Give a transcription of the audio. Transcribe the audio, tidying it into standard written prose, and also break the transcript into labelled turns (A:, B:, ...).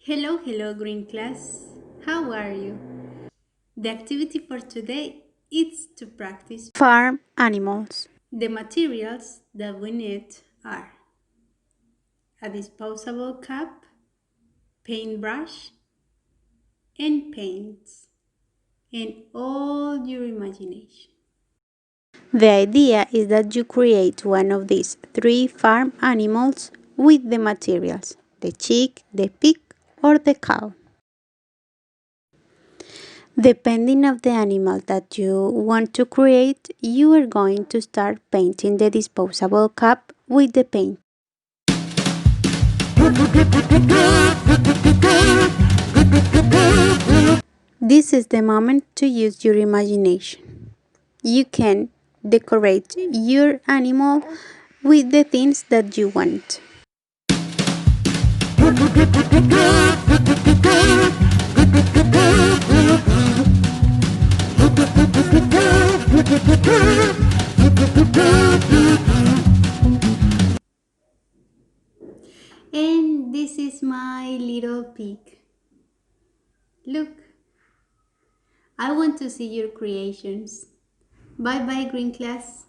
A: Hello, green class. How are you? The activity for today is to practice.
B: Farm animals.
A: The materials that we need are a disposable cup, paintbrush, and paints, and all your imagination.
B: The idea is that you create one of these three farm animals with the materials the chick, the pig, or the cow. Depending of the animal that you want to create, you are going to start painting the disposable cup with the paint. This is the moment to use your imagination. You can decorate your animal with the things that you want.
A: And this is my little pig. Look, I want to see your creations. Bye bye, green class.